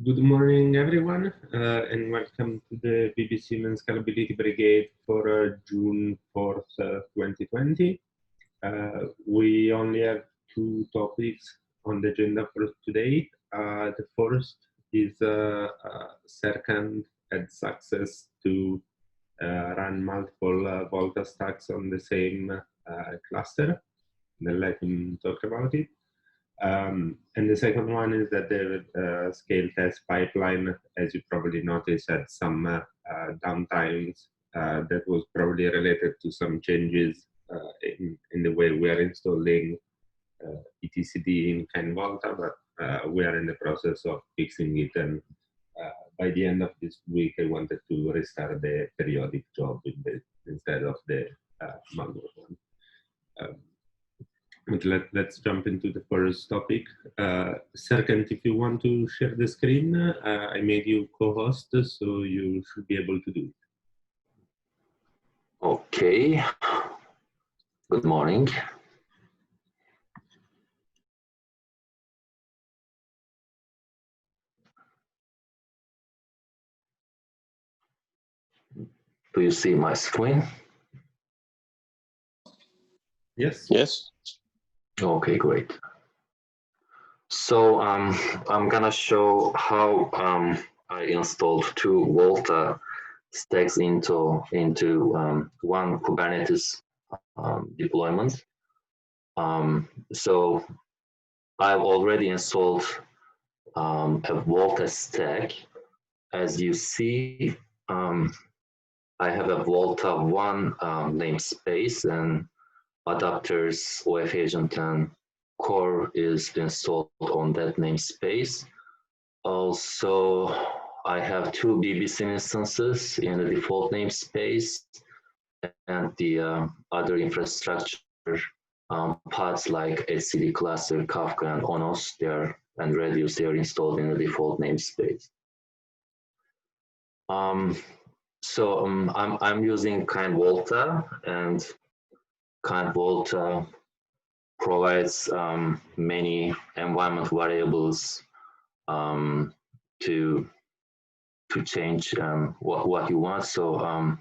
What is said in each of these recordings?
Good morning, everyone, and welcome to the BBSim and Scalability Brigade for June 4th, 2020. We only have two topics on the agenda for today. The first is Serkant had success to run multiple VOLTHA stacks on the same cluster. I'll let him talk about it. And the second one is that the scale test pipeline, as you probably noticed, had some downtimes that was probably related to some changes in the way we are installing etcd in VOLTHA, but we are in the process of fixing it. And by the end of this week, I wanted to restart the periodic job instead of the manual one. Let's jump into the first topic. Serkant, if you want to share the screen, I made you co-host, so you should be able to do it. Okay. Good morning. Do you see my screen? Yes. Yes. Okay, great. So I'm gonna show how I installed two VOLTHA stacks into one Kubernetes deployment. So I've already installed a VOLTHA stack. As you see, I have a VOLTHA 1 namespace and adapters, OF agent, and core is installed on that namespace. Also, I have two BBSim instances in the default namespace, and the other infrastructure pods like etcd cluster, Kafka, and Onos, and Radius, they are installed in the default namespace. So I'm using VOLTHA, and VOLTHA provides many environment variables to change what you want. So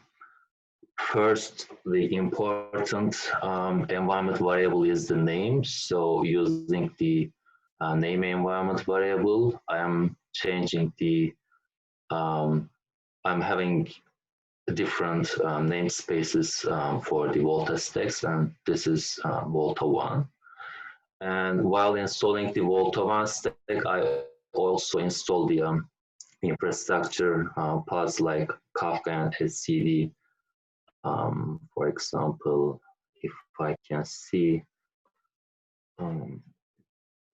first, the important environment variable is the name. So using the name environment variable, I am changing the I'm having different namespaces for the VOLTHA stacks, and this is VOLTHA 1. And while installing the VOLTHA 1 stack, I also installed the infrastructure pods like Kafka and etcd. For example, if I can see,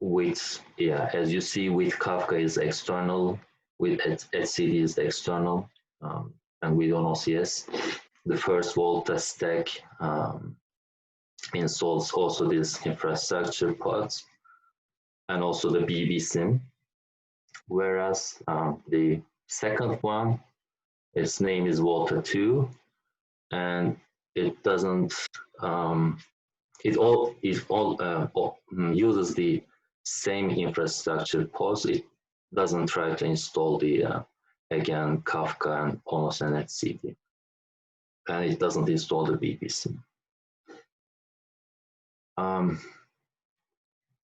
as you see, with Kafka is external, with etcd is external, and with OCS, the first VOLTHA stack installs also these infrastructure pods and also the BBSim, whereas the second one, its name is VOLTHA 2, and it doesn't, it all uses the same infrastructure pods. It doesn't try to install the again Kafka and Onos and etcd, and it doesn't install the BBSim.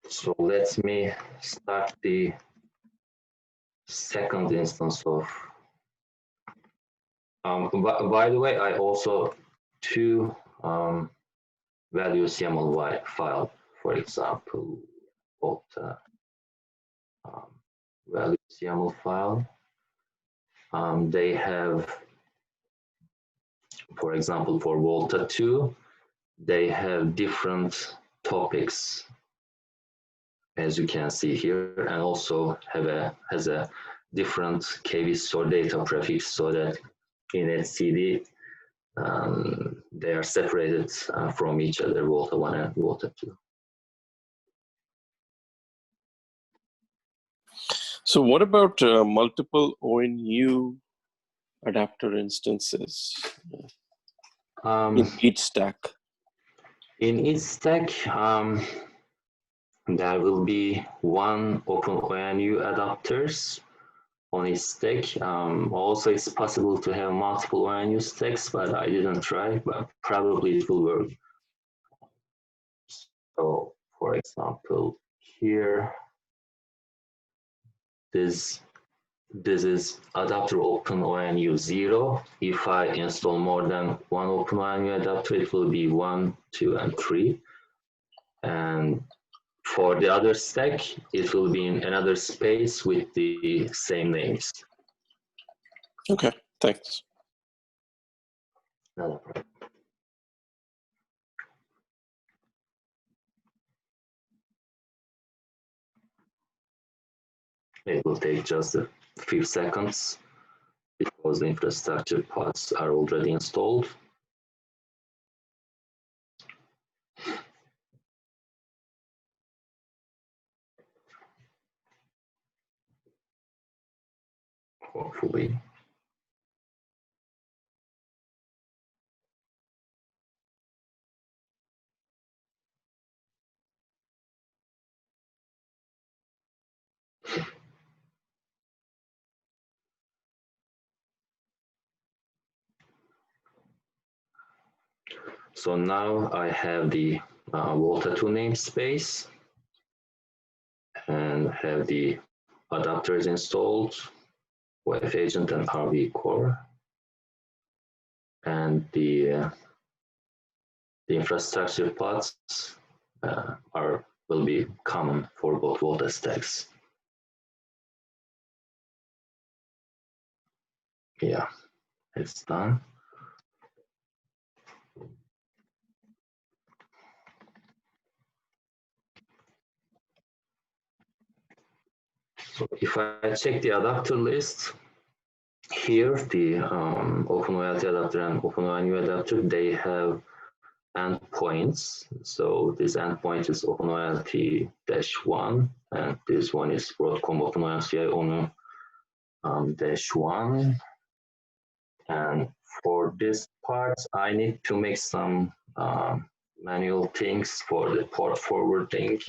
So let me start the second instance of. By the way, I also two values YAML file, for example, VOLTHA values YAML file. They have, for example, for VOLTHA 2, they have different topics, as you can see here, and also has a different KV store data prefix, so that in etcd they are separated from each other, VOLTHA 1 and VOLTHA 2. So what about multiple ONU adapter instances in each stack? In each stack, there will be one OpenONU adapters on each stack. Also, it's possible to have multiple ONU stacks, but I didn't try, but probably it will work. So, for example, here, this is adapter open ONU 0. If I install more than one open ONU adapter, it will be 1, 2, and 3. And for the other stack, it will be in another space with the same names. Okay, thanks. Not a problem. It will take just a few seconds because the infrastructure pods are already installed. Hopefully. So now I have the VOLTHA 2 namespace and have the adapters installed, web agent and RV core. And the infrastructure pods will be common for both VOLTHA stacks. Yeah, it's done. So if I check the adapter list, here the OpenOLT adapter and OpenONU adapter, they have endpoints. So this endpoint is OpenOLT-1, and this one is Broadcom OpenOLT -1. And for this part, I need to make some manual things for the port forwarding.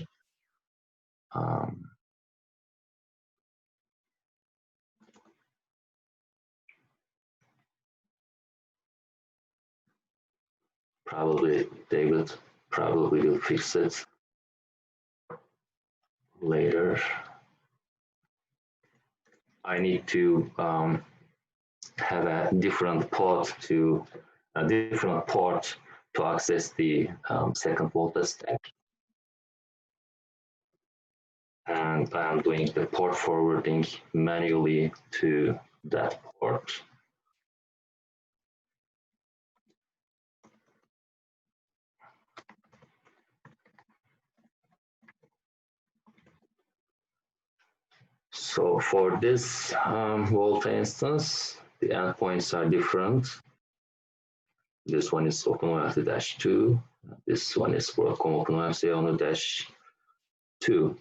Probably David will fix it later. I need to have a different port to access the second VOLTHA stack, and I'm doing the port forwarding manually to that port. So for this VOLTHA instance, the endpoints are different. This one is OpenOLT-2. This one is Broadcom OpenOLT-2.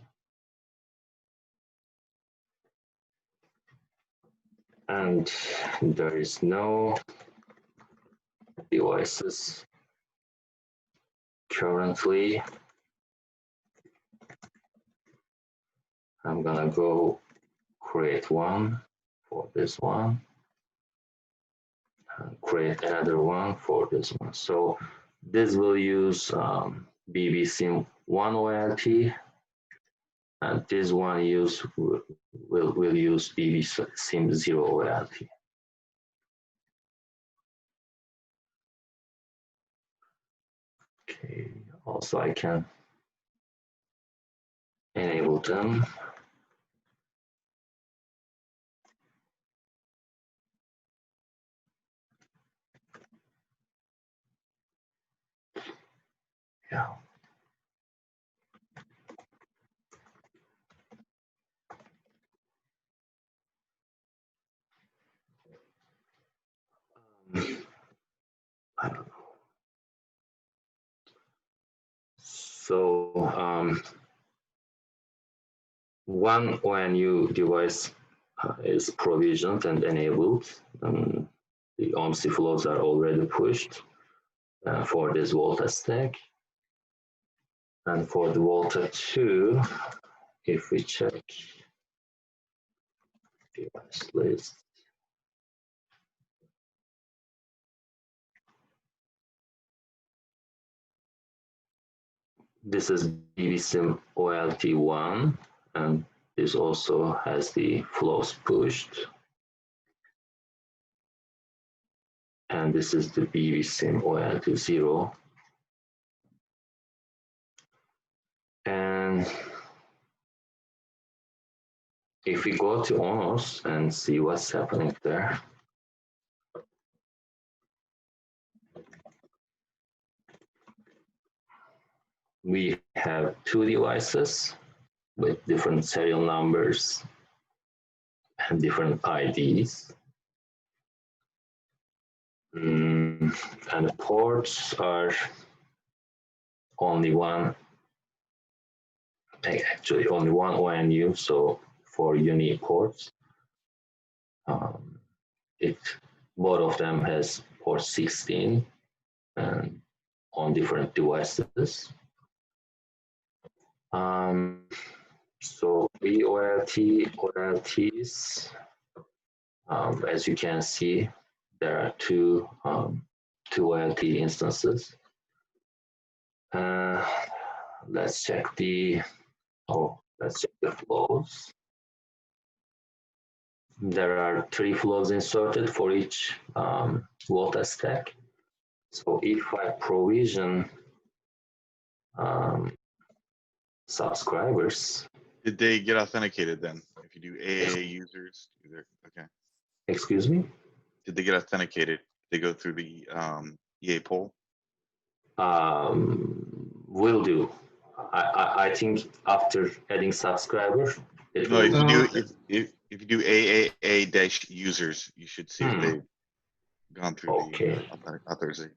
And there is no devices currently. I'm gonna go create one for this one, and create another one for this one. So this will use BBSim 1 OLT, and this one will use BBSim 0 OLT. Okay, also I can enable them. Yeah. I don't know. So one ONU device is provisioned and enabled. The OMSI flows are already pushed for this VOLTHA stack. And for the VOLTHA 2, if we check device list. This is BBSim OLT1, and this also has the flows pushed. And this is the BBSim OLT0. And if we go to ONOS and see what's happening there, we have two devices with different serial numbers and different IDs. And the ports are only one, actually only one ONU, so 4 unique ports. Both of them has port 16 and on different devices. So OLTs, as you can see, there are two OLT instances. Let's check the flows. There are 3 flows inserted for each VOLTHA stack. So if I provision subscribers. Did they get authenticated then? If you do AA users, okay. Excuse me? Did they get authenticated? Did they go through the EA poll? Will do. I think after adding subscriber, it No, will if you do AAA-users, you should see if they've gone through the authorization.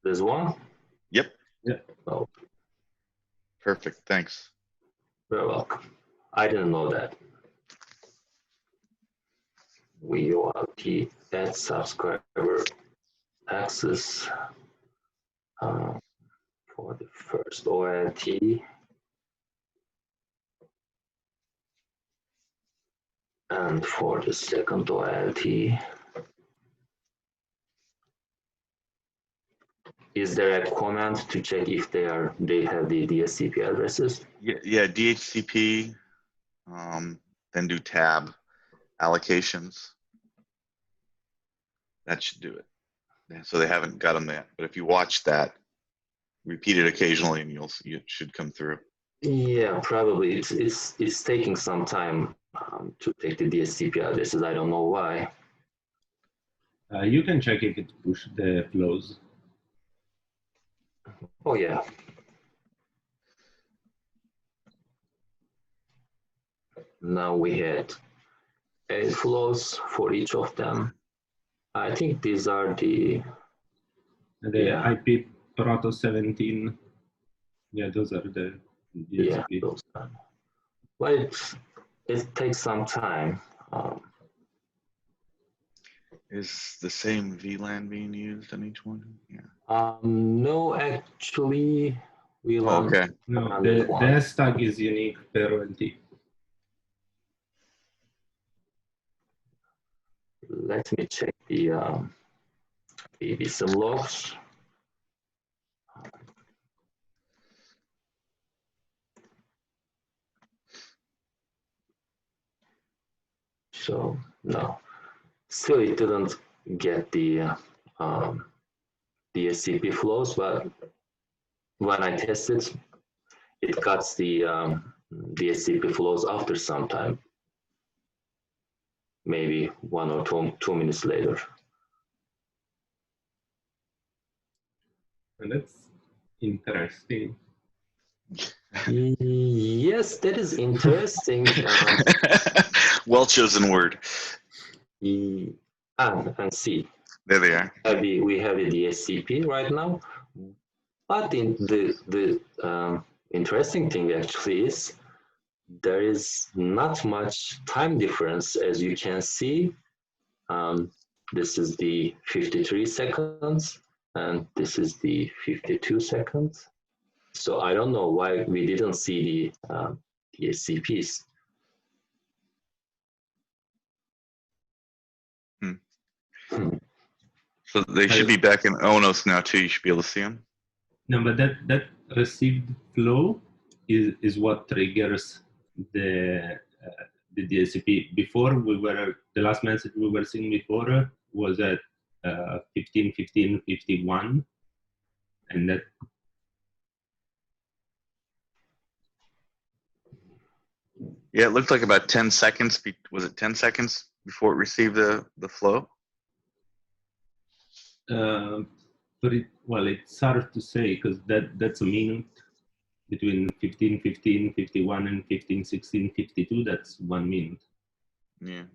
There's one? Yep. Yeah. Oh, perfect. Thanks. you're welcome. I didn't know that. VOLT add subscriber access for the first OLT. And for the second OLT, is there a command to check if they have the DHCP addresses? Yeah, DHCP, then do tab allocations. That should do it. So they haven't got them yet, but if you watch that, repeat it occasionally, and it should come through. Yeah, probably it's taking some time to take the DHCP addresses. I don't know why. You can check if it pushed the flows. Oh yeah. Now we had 8 flows for each of them. I think these are the IP Proto 17. Yeah, those are the DHCP. Yeah, those are. But it takes some time. Is the same VLAN being used on each one? Yeah. No, actually, VLAN. Okay. No, the S tag is unique per OLT. Let me check the BBSim logs. So no, still it didn't get the DHCP flows, but when I tested, it got the DHCP flows after some time, maybe 1 or 2 minutes later. And that's interesting. Yes, that is interesting. Well chosen word. And see, There they are. we have a DHCP right now, but the interesting thing actually is there is not much time difference, as you can see. This is the 53 seconds, and this is the 52 seconds. So I don't know why we didn't see the DHCPs. So they should be back in ONOS now too. You should be able to see them. No, but that received flow is what triggers the DHCP. Before the last message we were seeing before was at 15, 15, 51, and that. Yeah, it looked like about 10 seconds. Was it 10 seconds before it received the flow? But it's hard to say because that's a minute between 15, 15, 51 and 15, 16, 52. That's 1 minute. Yeah.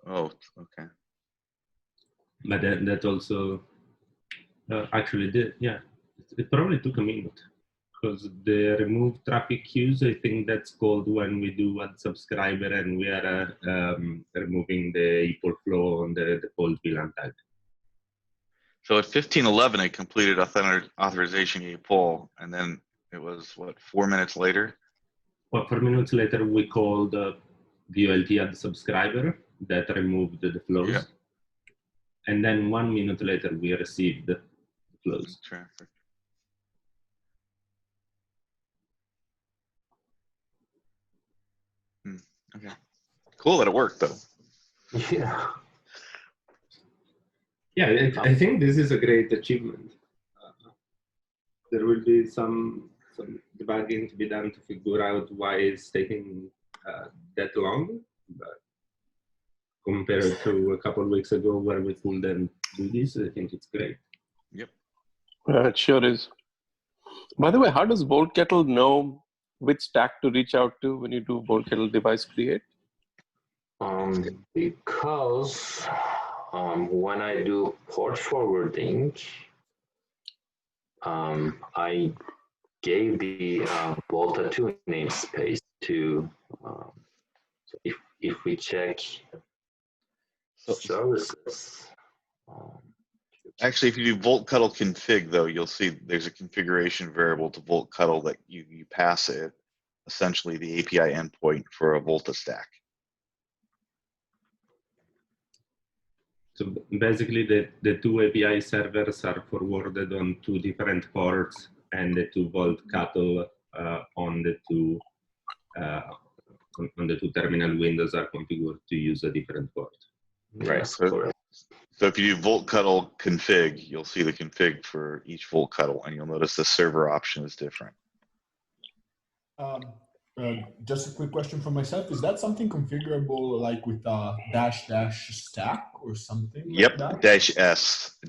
Oh, okay. But that also actually did, yeah. It probably took a minute because the remove traffic queues, I think that's called when we do add subscriber and we are removing the equal flow on the default VLAN tag. So at 15:11, it completed authorization a poll, and then it was what, 4 minutes later? Well, 4 minutes later, we called VOLT add subscriber that removed the flows. Yeah. And then 1 minute later, we received the flows. Traffic. Okay. Cool that it worked though. Yeah. Yeah, I think this is a great achievement. There will be some debugging to be done to figure out why it's taking that long. But compared to a couple of weeks ago where we couldn't do this, I think it's great. Yep. It sure is. By the way, how does VoltKettle know which stack to reach out to when you do VoltKettle device create? Because when I do port forwarding, I gave the VOLTHA 2 namespace to, so if we check services. Actually, if you do VoltKettle config though, you'll see there's a configuration variable to VoltKettle that you pass it, essentially the API endpoint for a VOLTHA stack. So basically, the two API servers are forwarded on two different ports, and the two VoltKettle on the two terminal windows are configured to use a different port. Yes, So, correct. so if you do VoltKettle config, you'll see the config for each VoltKettle, and you'll notice the server option is different. Just a quick question for myself. Is that something configurable like with a dash stack or something Yep, like that? -S,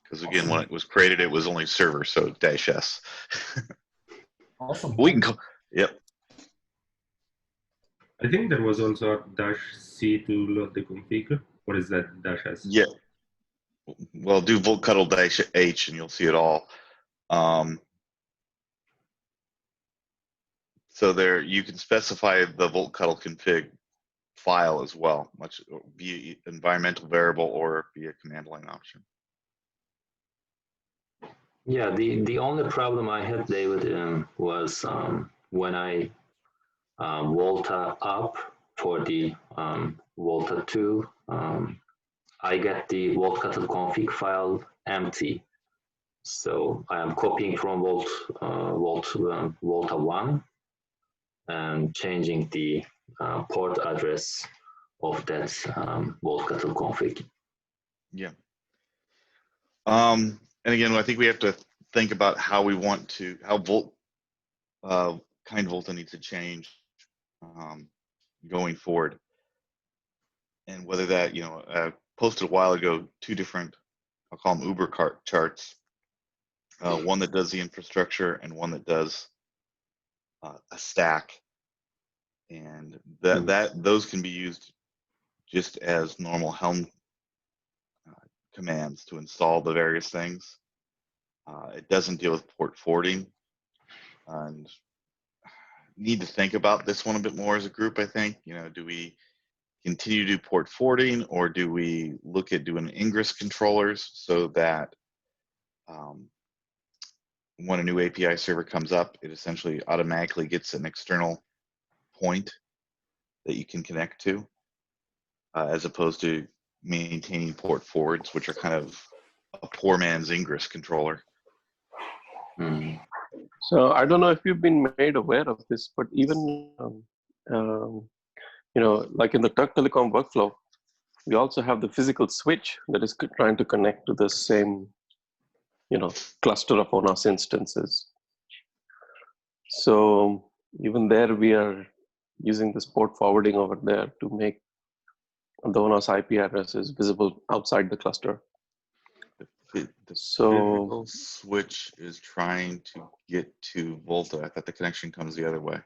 because again, Awesome. when it was created, it was only server, so -S. Awesome. We can Thanks. call, yep. I think there was also a -C to load the config, or is that -S? Yeah. Well, do VoltKettle -H and you'll see it all. So there, you can specify the VoltKettle config file as well, much via environmental variable or via command line option. Yeah, the only problem I had, David, was when I VOLTHA up for the VOLTHA 2, I get the VoltKettle config file empty. So I am copying from VOLTHA 1 and changing the port address of that VoltKettle config. Yeah. And again, I think we have to think about how we want to, how kind VOLTHA needs to change going forward. And whether that, I posted a while ago 2 different, I'll call them Uber cart charts. One that does the infrastructure and one that does a stack. And those can be used just as normal Helm commands to install the various things. It doesn't deal with port forwarding, and need to think about this one a bit more as a group. I think, do we continue to do port forwarding, or do we look at doing ingress controllers so that when a new API server comes up, it essentially automatically gets an external point that you can connect to, as opposed to maintaining port forwards, which are kind of a poor man's ingress controller. Mm. So I don't know if you've been made aware of this, but even you know, like in the Turk Telecom workflow, we also have the physical switch that is trying to connect to the same, you know, cluster of ONAS instances. So even there, we are using this port forwarding over there to make the ONAS IP addresses visible outside the cluster. The So physical switch is trying to get to VOLTHA. I thought the connection comes the other way.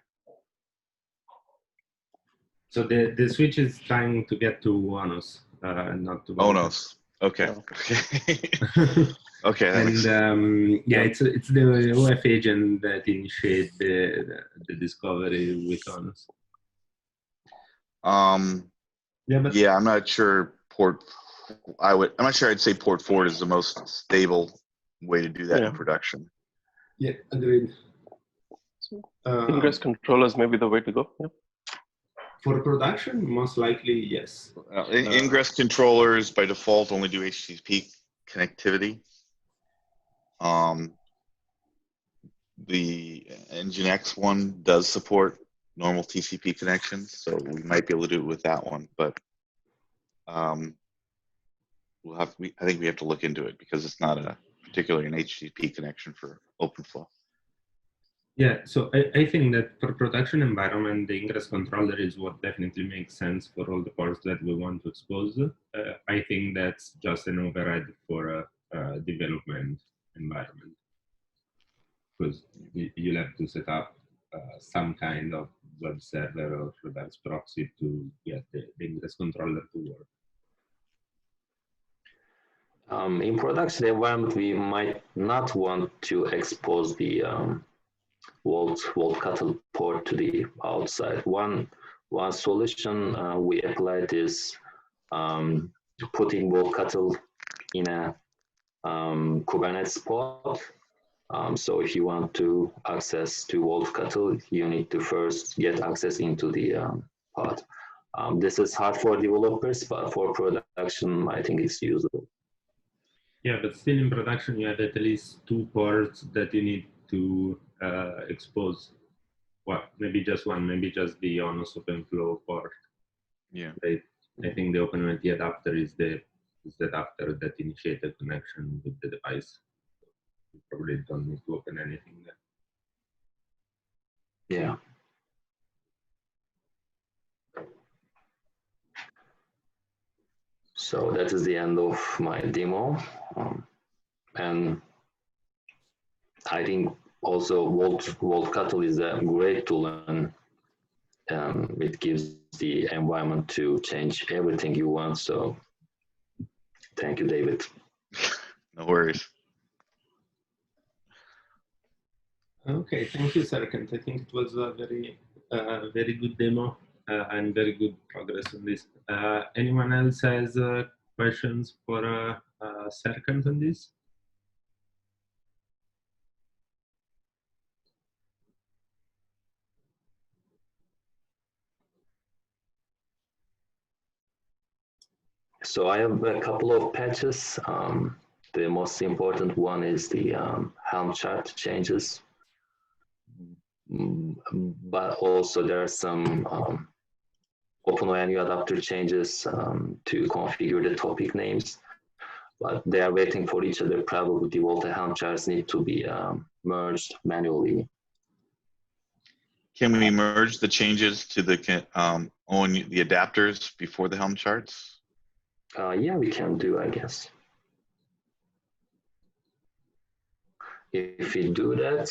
So the switch is trying to get to ONAS, not to VOLTHA. ONAS. Okay. Yeah. Okay. Okay. That makes And yeah, it's the OF agent that initiates the discovery with ONAS. Yeah, but yeah, I'm not sure I'm not sure I'd say port forward is the most stable way to do that in production. yeah, agreed. ingress controllers may be the way to go. Yeah. For production, most likely yes. Ingress controllers by default only do HTTP connectivity. The Nginx one does support normal TCP connections, so we might be able to do it with that one, but I think we have to look into it because it's not particularly an HTTP connection for OpenFlow. Yeah, so I think that for production environment, the ingress controller is what definitely makes sense for all the ports that we want to expose. I think that's just an override for a development environment, because you'll have to set up some kind of web server or reverse proxy to get the ingress controller to work. In production environment, we might not want to expose the VOLTHA port to the outside. One solution we applied is putting VOLTHA in a Kubernetes pod. So if you want to access to VOLTHA, you need to first get access into the pod. This is hard for developers, but for production, I think it's usable. Yeah, but still in production, you have at least 2 ports that you need to expose. Well, maybe just one, maybe just the ONAS OpenFlow port. Yeah. I think the OpenMT adapter is the adapter that initiates the connection with the device. You probably don't need to open anything there. Yeah. So that is the end of my demo. And I think also VOLTHA is a great tool, and it gives the environment to change everything you want. So thank you, David. No worries. Okay, thank you, Serkant. I think it was a very good demo and very good progress on this. Anyone else has questions for Serkant on this? So I have a couple of patches. The most important one is the Helm chart changes. But also there are some OpenIMU adapter changes to configure the topic names, but they are waiting for each other. Probably the VOLTHA Helm charts need to be merged manually. Can we merge the changes to the the adapters before the Helm charts? Yeah, we can do, I guess. If we do that,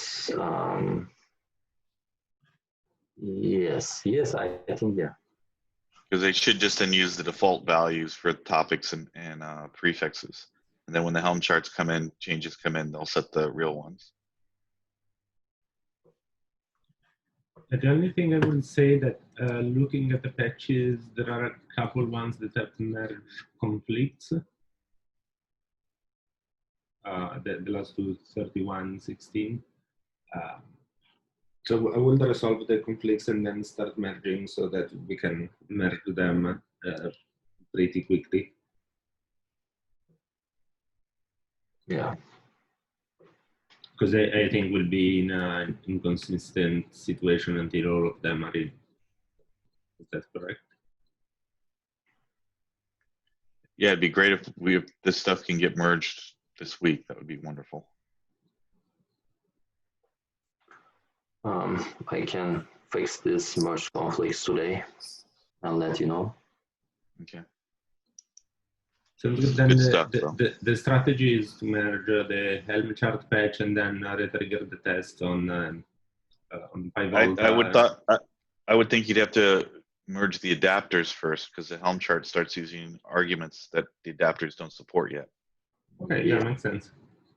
yes, I think, yeah. Because they should just then use the default values for topics and prefixes. And then when the Helm charts come in, changes come in, they'll set the real ones. The only thing I will say that looking at the patches, there are a couple ones that have merged conflicts. The last two, 31.16. So I will resolve the conflicts and then start merging so that we can merge them pretty quickly. Yeah. Because I think we'll be in an inconsistent situation until all of them are in. Is that correct? Yeah, it'd be great if this stuff can get merged this week. That would be wonderful. I can fix this merge conflicts today and let you know. Okay. So This is then good stuff, though. the strategy is to merge the Helm chart patch and then retrigger the test on 5-volt. I would think you'd have to merge the adapters first, because the Helm chart starts using arguments that the adapters don't support yet. Okay, yeah, makes sense.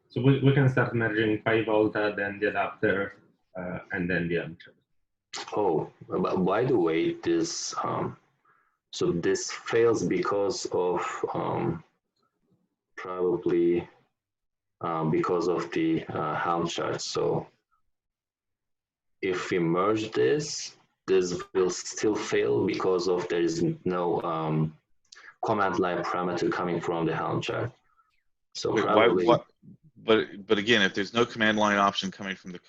So we can start merging 5-volt, then the adapter, and then the Helm chart. Oh, but by the way, this so this fails because of probably because of the Helm chart. So if we merge this, this will still fail because of there is no command line parameter coming from the Helm chart. So Wait, probably, but again, if there's no command line option coming from the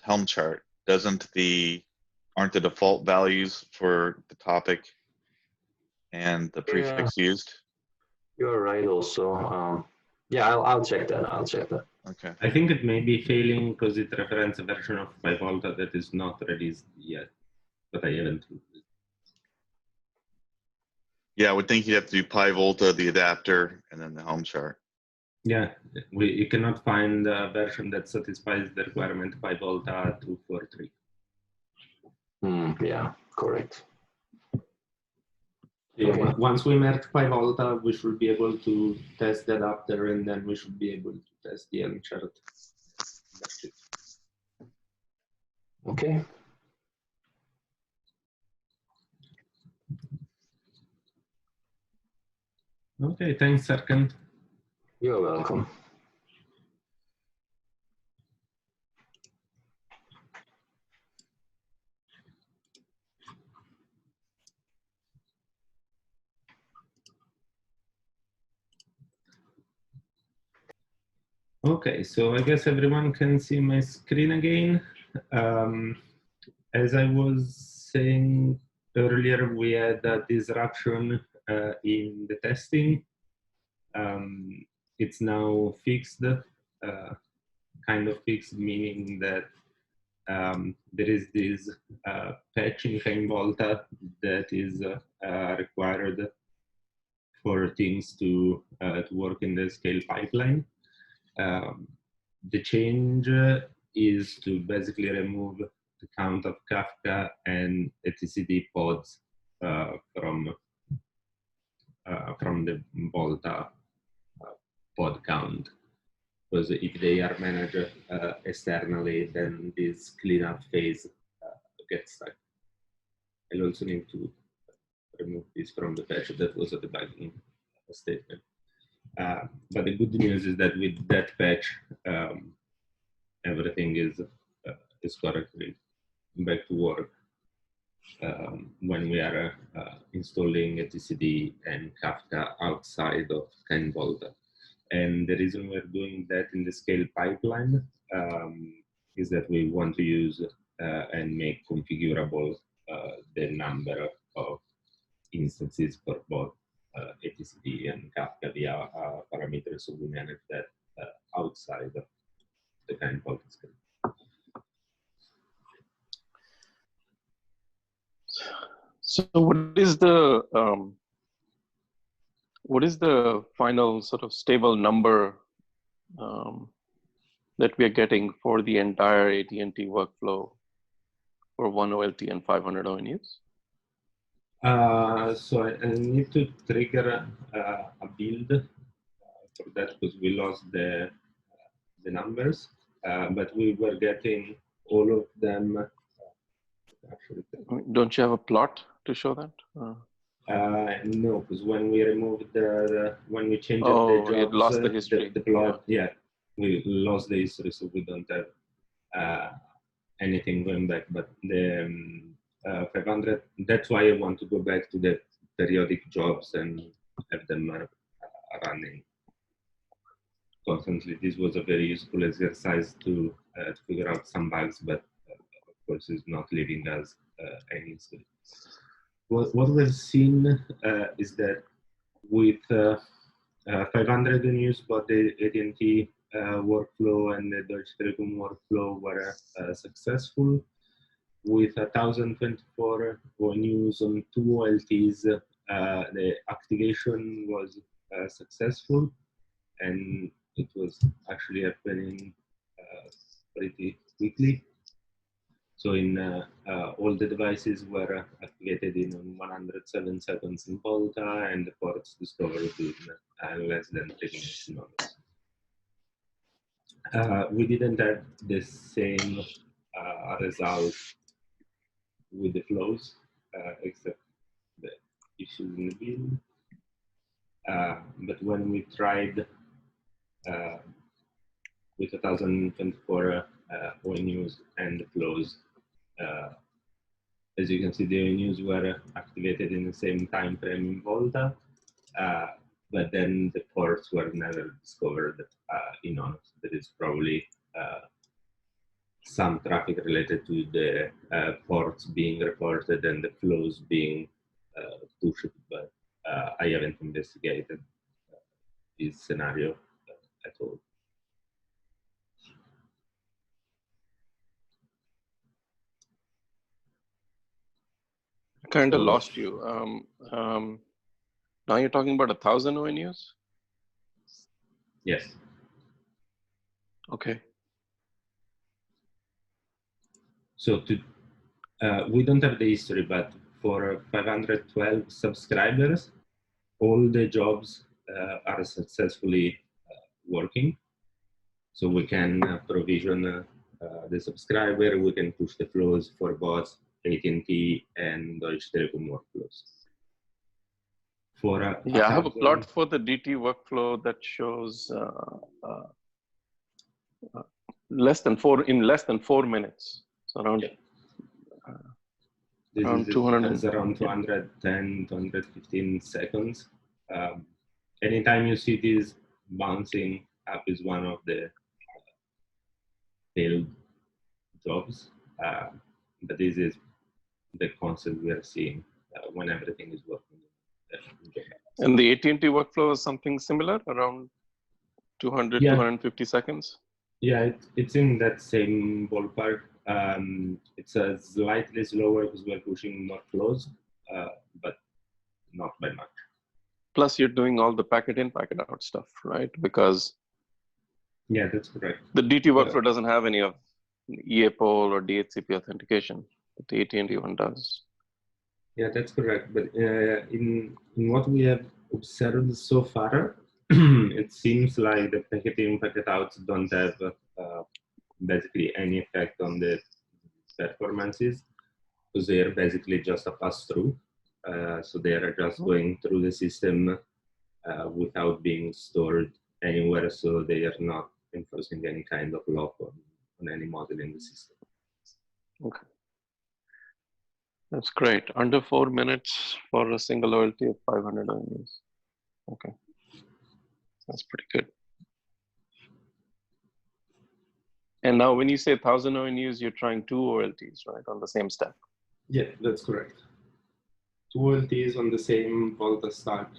Helm chart, aren't the default values for the topic and the prefix used? you're right. Also, yeah, I'll check that. I'll check that. Okay. I think it may be failing because it references a version of 5-volt that is not released yet, but I haven't. Yeah, I would think you'd have to do pi volta, the adapter, and then the Helm chart. Yeah, you cannot find a version that satisfies the requirement 5-volt 243. Yeah, correct. Yeah, Okay. once we merge 5-volt, we should be able to test the adapter, and then we should be able to test the Helm chart. That's it. Okay. Okay, thanks, Serkant. You're welcome. Okay, so I guess everyone can see my screen again. As I was saying earlier, we had a disruption in the testing. It's now fixed, kind of fixed, meaning that there is this patch in 5-volt that is required for things to work in the scale pipeline. The change is to basically remove the count of Kafka and etcd pods from the Volta pod count. Because if they are managed externally, then this cleanup phase gets stuck. I'll also need to remove this from the patch. That was a debugging statement. But the good news is that with that patch, everything is correctly back to work when we are installing etcd and Kafka outside of 10-volt. And the reason we're doing that in the scale pipeline is that we want to use and make configurable the number of instances for both etcd and Kafka via parameters, so we manage that outside of the 10-volt scale. So what is the final sort of stable number that we are getting for the entire AT&T workflow for 1 OLT and 500 ONUs? So I need to trigger a build for that because we lost the numbers, but we were getting all of them. Actually, don't you have a plot to show that? No, because when we removed when we changed Oh, the jobs, it lost the history. the plot, yeah, we lost the history, so we don't have anything going back. But the 500, that's why I want to go back to the periodic jobs and have them running. constantly. This was a very useful exercise to figure out some bugs, but of course is not leaving us any history. What we've seen is that with 500 news, both the AT&T workflow and the Deutsche Telekom workflow were successful. With 1024 news on 2 OLTs, the activation was successful, and it was actually happening pretty quickly. So in all the devices were activated in 107 seconds in VOLTHA, and the ports discovered in less than 3 minutes in honors. We didn't have the same result with the flows, except the issues in the bin. But when we tried with 1024 ONUs and the flows, as you can see, the ONUs were activated in the same time frame in VOLTHA, but then the ports were never discovered in honors. There is probably some traffic related to the ports being reported and the flows being pushed, but I haven't investigated this scenario at all. Kind of lost you. Now you're talking about 1,000 ONUs? Yes. Okay. So we don't have the history, but for 512 subscribers, all the jobs are successfully working. So we can provision the subscriber, we can push the flows for both AT&T and Deutsche Telekom workflows. For yeah, I have a plot for the DT workflow that shows less than 4 minutes. So around around 200. Around 210, 215 seconds. Anytime you see this bouncing up is one of the failed jobs, but this is the concept we are seeing when everything is working. And the AT&T workflow is something similar, around 200, 250 seconds? Yeah, it's in that same ballpark. It's slightly slower because we're pushing more flows, but not by much. Plus, you're doing all the packet in, packet out stuff, right? Because yeah, that's correct. The DT workflow doesn't have any of EAPOL or DHCP authentication, but the AT&T one does. Yeah, that's correct. But in what we have observed so far, it seems like the packet in, packet outs don't have basically any effect on the performances, because they are basically just a pass-through. So they are just going through the system without being stored anywhere, so they are not enforcing any kind of lock on any model in the system. Okay. That's great. Under 4 minutes for a single OLT of 500 ONUs. Okay. That's pretty good. And now when you say 1,000 ONUs, you're trying 2 OLTs, right, on the same stack? Yeah, that's correct. 2 OLTs on the same VOLTHA stack,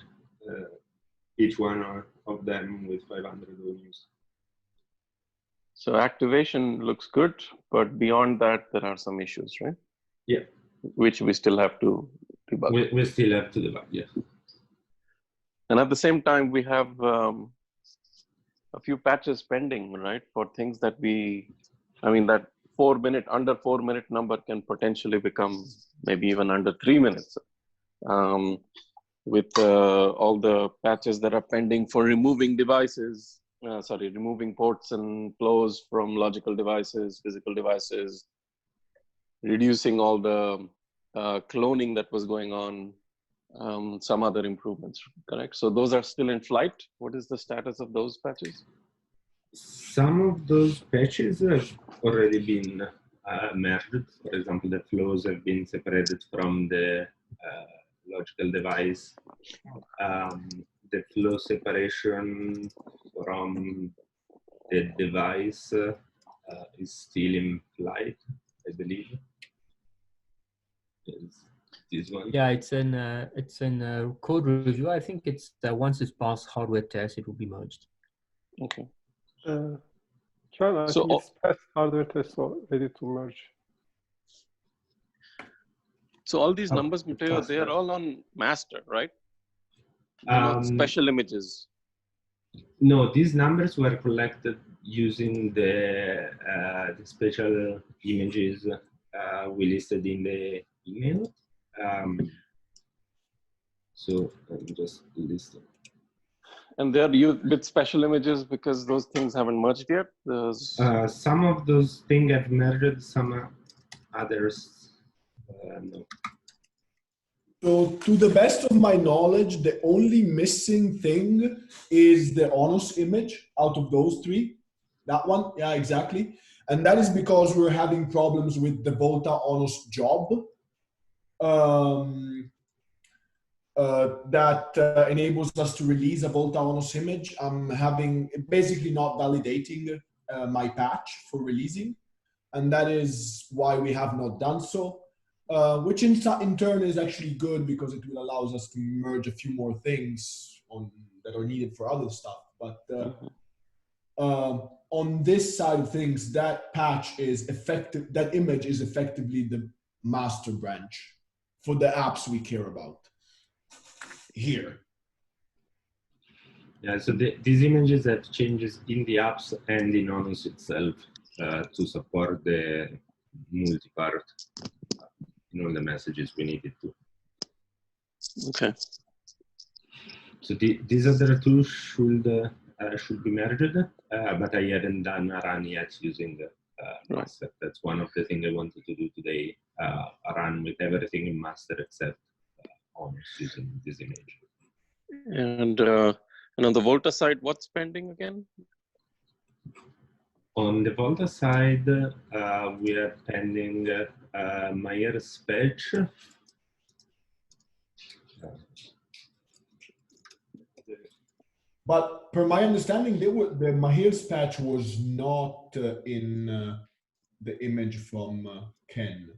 each one of them with 500 ONUs. So activation looks good, but beyond that, there are some issues, right? Yeah. Which we still have to debug. We still have to debug, yeah. And at the same time, we have a few patches pending, right? For things that that 4 minute, under 4 minute number can potentially become maybe even under 3 minutes. With all the patches that are pending for removing devices, removing ports and flows from logical devices, physical devices, reducing all the cloning that was going on, some other improvements, correct? So those are still in flight. What is the status of those patches? Some of those patches have already been merged. For example, the flows have been separated from the logical device. The flow separation from the device is still in flight, I believe. Is this one? Yeah, it's in code review. I think it's once it's passed hardware test, it will be merged. Okay. John, I So, think it's past hardware test, so ready to merge. So all these Oh, numbers, Matteo, past they are that. all on master, right? They're not special images. No, these numbers were collected using the special images we listed in the email. So I'm just listing. And they're used with special images because those things haven't merged yet. Some of those things have merged, some others no. So, to the best of my knowledge, the only missing thing is the Onos image out of those three. That one, yeah, exactly. And that is because we're having problems with the VOLTHA Onos job that enables us to release a VOLTHA Onos image. I'm having basically not validating my patch for releasing, and that is why we have not done so. Which in turn is actually good because it will allow us to merge a few more things that are needed for other stuff. But on this side of things, that patch is effective. That image is effectively the master branch for the apps we care about here. Yeah, so these images have changes in the apps and in Onos itself to support the multi-part in all the messages we needed to. Okay. So these other two should be merged, but I haven't done a run yet using master. That's one of the things I wanted to do today, a run with everything in master except Onos using this image. And on the VOLTHA side, what's pending again? On the VOLTHA side, we are pending Mayer's patch. But per my understanding, the Mahir's patch was not in the image from Ken.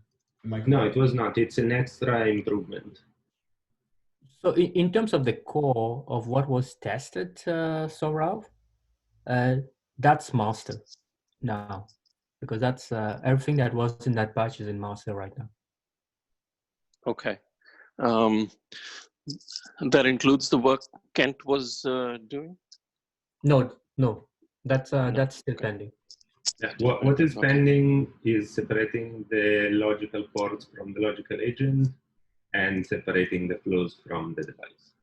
Am I correct? No, it was not. It's an extra improvement. So in terms of the core of what was tested, Saurav, that's master now, because that's everything that was in that batch is in master right now. Okay. That includes the work Kent was doing? No, that's still pending. Yeah. What is pending is separating the logical ports from the logical agent and separating the flows from the device.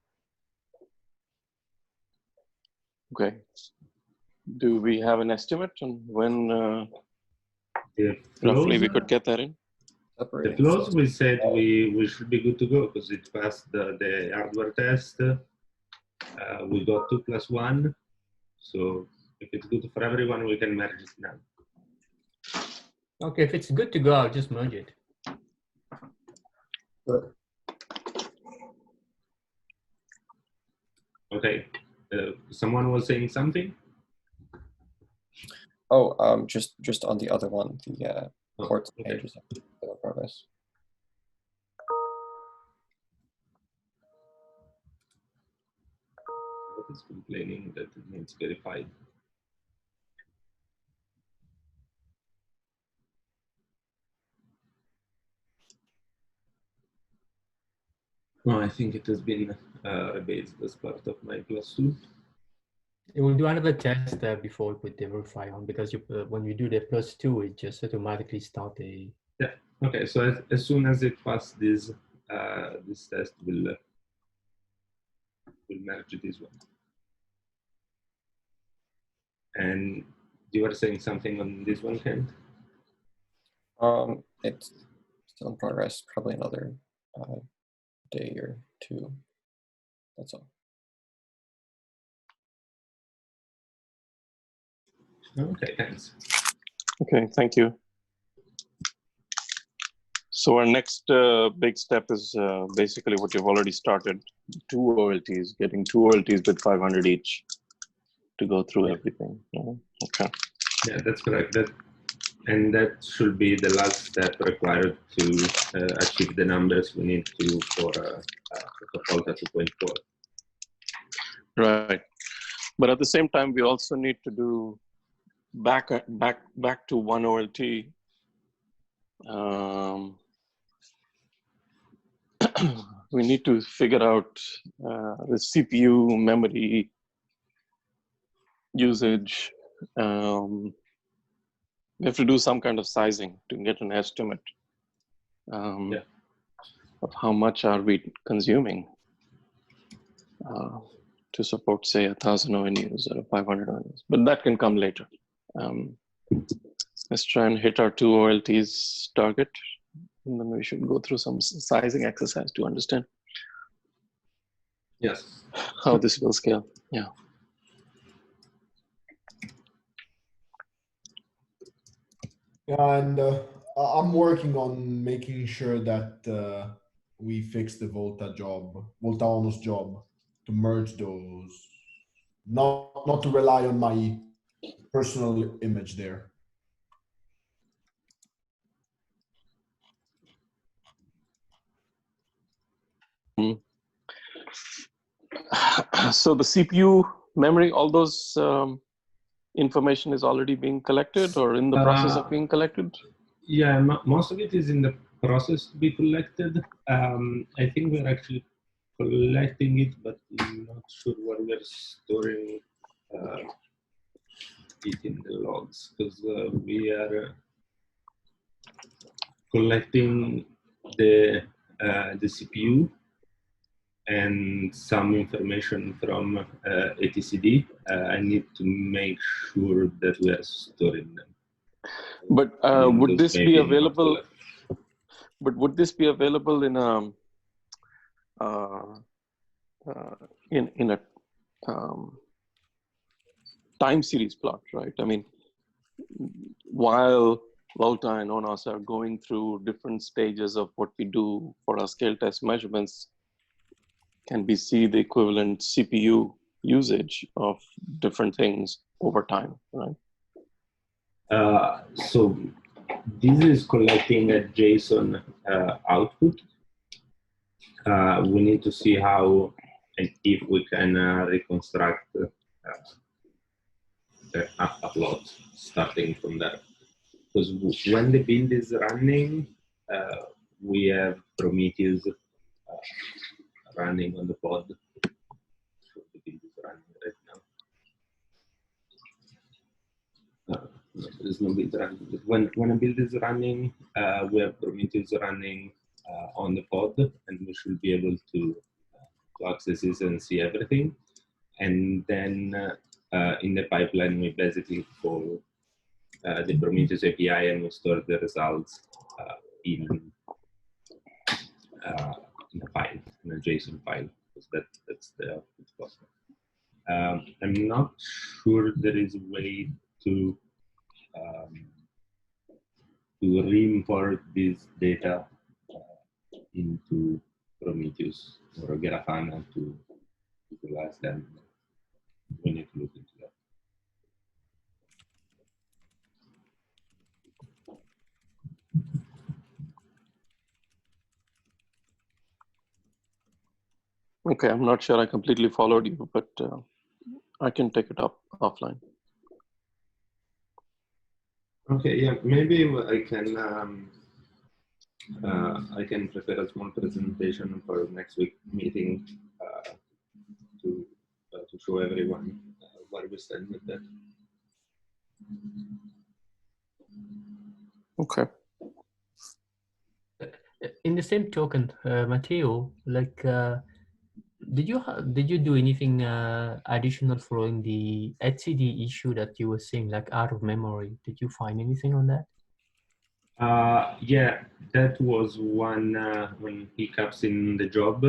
Okay. Do we have an estimate on when roughly we could get that in? The flows, we said we should be good to go because it passed the hardware test. We got 2+1. So if it's good for everyone, we can merge it now. Okay, if it's good to go, I'll just merge it. Good. Okay. Someone was saying something? Oh, just on the other one, the ports okay. pages in progress. What is complaining that it needs verified? No, I think it has been rebased as part of my +2. It will do another test before we put the verify on, because when you do the +2, it just automatically start a. Yeah. Okay. So as soon as it passes this this test, will merge this one. And you were saying something on this one, Kent? It's still in progress. Probably another day or two. That's all. Okay, thanks. Okay, thank you. So our next big step is basically what you've already started, 2 OLTs, getting 2 OLTs with 500 each to go through everything. Okay. Yeah, that's correct. And that should be the last step required to achieve the numbers we need to for VOLTHA 2.4. Right. But at the same time, we also need to do back to 1 OLT. We need to figure out the CPU memory usage. We have to do some kind of sizing to get an estimate of how much are we consuming to support, say, 1,000 ONUs or 500 ONUs. But that can come later. Let's try and hit our 2 OLTs target, and then we should go through some sizing exercise to understand how this will scale. Yeah. Yeah, and I'm working on making sure that we fix the VOLTHA onus job to merge those, not to rely on my personal image there. So the CPU memory, all those information is already being collected or in the process of being collected? Yeah, most of it is in the process to be collected. I think we're actually collecting it, but I'm not sure where we're storing it in the logs, because we are collecting the CPU and some information from ATCD. I need to make sure that we are storing them. But would this be available? But would this be available in a time series plot, right? I mean, while VOLTHA and ONOS are going through different stages of what we do for our scale test measurements, can we see the equivalent CPU usage of different things over time, right? So this is collecting a JSON output. We need to see how and if we can reconstruct the upload starting from there. Because when the build is running, we have Prometheus running on the pod. So the build is running right now. No, there's no build running. But when a build is running, we have Prometheus running on the pod, and we should be able to access this and see everything. And then in the pipeline, we basically call the Prometheus API and we store the results in a file, in a JSON file, because that's the output process. I'm not sure there is a way to re-import this data into Prometheus or Grafana to visualize them. We need to look into that. Okay, I'm not sure I completely followed you, but I can take it up offline. Okay, yeah, maybe I can prepare a small presentation for next week meeting to show everyone where we stand with that. Okay. In the same token, Matteo, like, did you do anything additional following the HCD issue that you were saying, like out of memory? Did you find anything on that? Yeah, that was one hiccups in the job.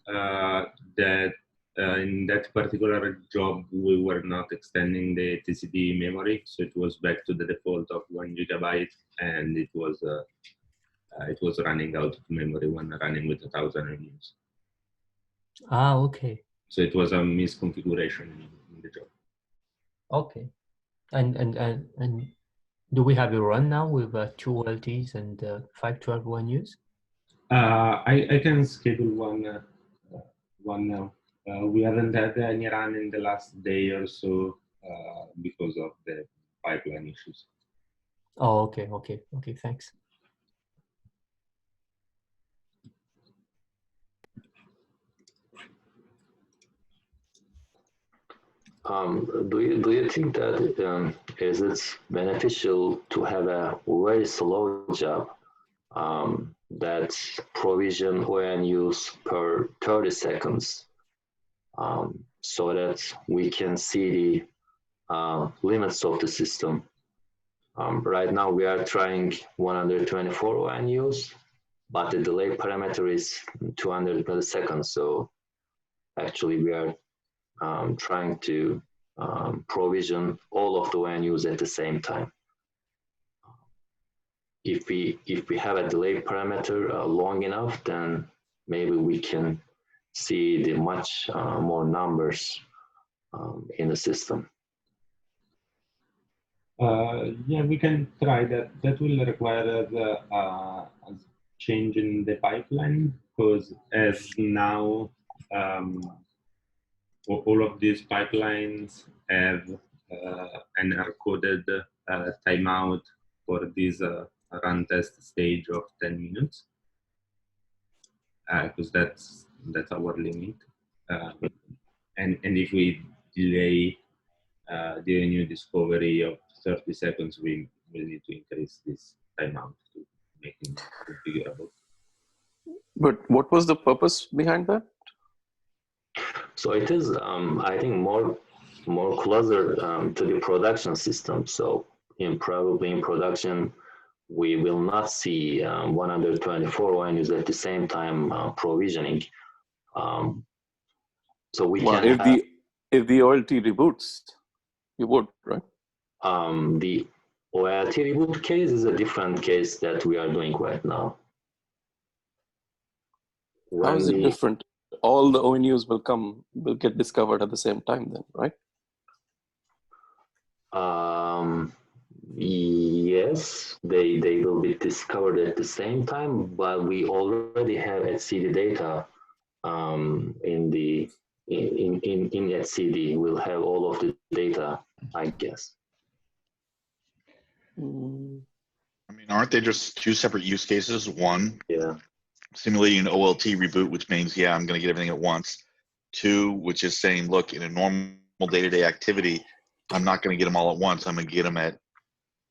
That in that particular job, we were not extending the TCD memory, so it was back to the default of 1 GB, and it was running out of memory when running with 1,000 reviews. Ah, okay. So it was a misconfiguration in the job. Okay. And do we have a run now with 2 OLTs and 512 ONUs? I can schedule one now. We haven't had any run in the last day or so because of the pipeline issues. Oh, okay, thanks. Do you think that is it beneficial to have a very slow job that provision ONUs per 30 seconds so that we can see the limits of the system? Right now we are trying 124 ONUs, but the delay parameter is 200 milliseconds. So actually we are trying to provision all of the ONUs at the same time. If we have a delay parameter long enough, then maybe we can see the much more numbers in the system. Yeah, we can try that. That will require a change in the pipeline, because as now all of these pipelines have an hard-coded timeout for this run test stage of 10 minutes, because that's our limit. And if we delay the new discovery of 30 seconds, we will need to increase this timeout to make it configurable. But what was the purpose behind that? So it is, I think, more closer to the production system. So probably in production, we will not see 124 ONUs at the same time provisioning. So we Well, can if the OLT reboots, you would, right? the OLT reboot case is a different case that we are doing right now. How is it different? All the ONUs will get discovered at the same time then, right? Yes, they will be discovered at the same time, but we already have etcd data in etcd. We'll have all of the data, I guess. I mean, aren't they just two separate use cases? One, Yeah, simulating an OLT reboot, which means, yeah, I'm going to get everything at once. Two, which is saying, look, in a normal day-to-day activity, I'm not going to get them all at once. I'm going to get them at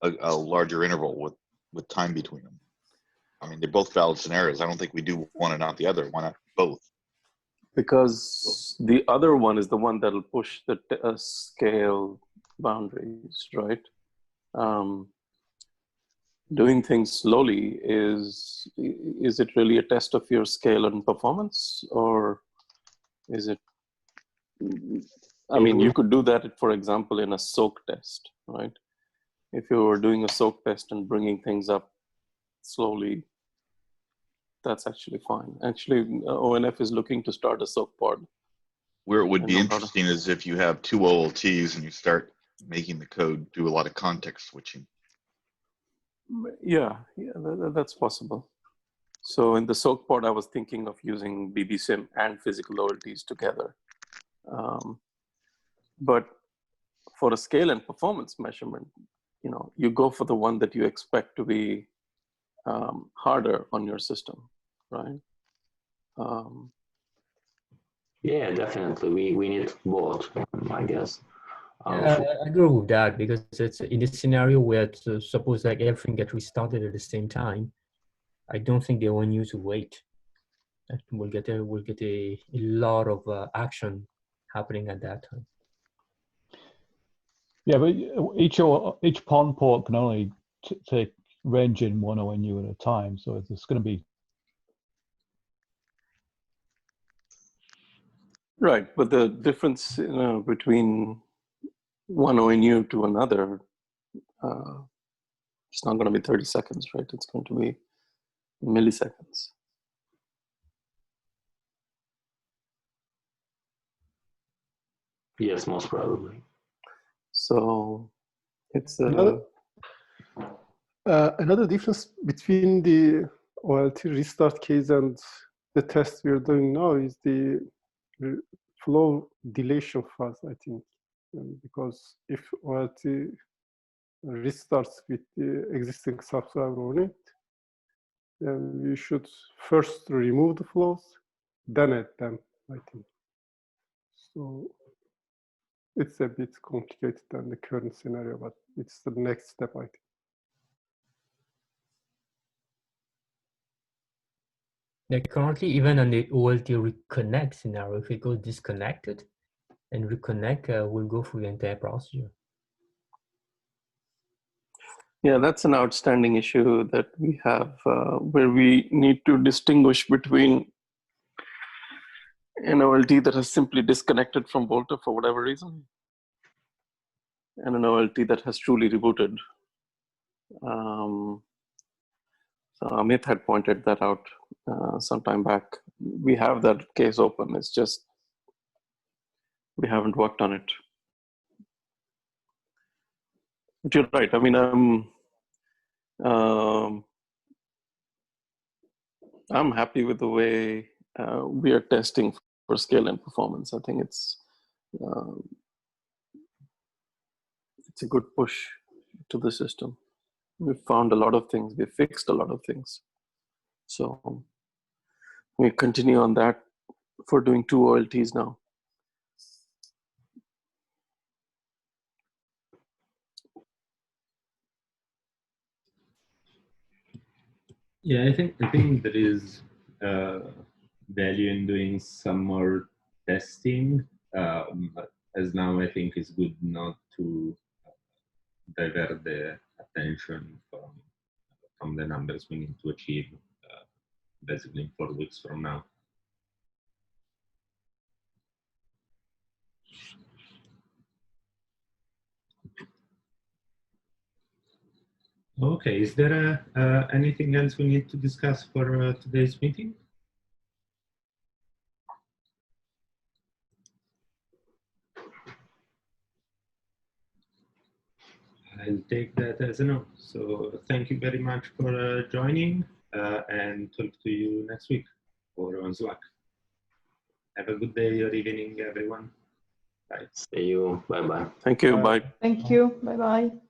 a larger interval with time between them. I mean, they're both valid scenarios. I don't think we do one and not the other. Why not both? Because the other one is the one that'll push the scale boundaries, right? Doing things slowly, is it really a test of your scale and performance, or is it? I mean, you could do that, for example, in a soak test, right? If you were doing a soak test and bringing things up slowly, that's actually fine. Actually, ONF is looking to start a soak pod. Where it would be interesting is if you have two OLTs and you start making the code do a lot of context switching. Yeah, that's possible. So in the soak pod, I was thinking of using BBSim and physical OLTs together. But for a scale and performance measurement, you go for the one that you expect to be harder on your system, right? Yeah, definitely. We need both, I guess. I agree with that, because it's in this scenario where suppose like everything gets restarted at the same time, I don't think they want you to wait. We'll get a lot of action happening at that time. Yeah, but each PON port can only take range in one ONU at a time, so it's going to be right. But the difference between one ONU to another, it's not going to be 30 seconds, right? It's going to be milliseconds. Yes, most probably. So it's Another difference between the OLT restart case and the test we're doing now is the flow dilation phase, I think. Because if OLT restarts with the existing subscriber on it, then we should first remove the flows, then add them, I think. So it's a bit complicated than the current scenario, but it's the next step, I think. Yeah, currently, even on the OLT reconnect scenario, if it goes disconnected and reconnect, we'll go through the entire procedure. Yeah, that's an outstanding issue that we have where we need to distinguish between an OLT that has simply disconnected from VOLTHA for whatever reason and an OLT that has truly rebooted. So Amit had pointed that out some time back. We have that case open. It's just we haven't worked on it. But you're right. I mean, I'm happy with the way we are testing for scale and performance. I think it's a good push to the system. We've found a lot of things. We've fixed a lot of things. So we continue on that for doing 2 OLTs now. Yeah, I think there is value in doing some more testing. But as now, I think it's good not to divert the attention from the numbers we need to achieve basically in 4 weeks from now. Okay, is there anything else we need to discuss for today's meeting? I'll take that as a no. So thank you very much for joining and talk to you next week or on Slack. Have a good day or evening, everyone. Bye. See you. Bye-bye. Thank you. Bye. Thank you. Bye-bye.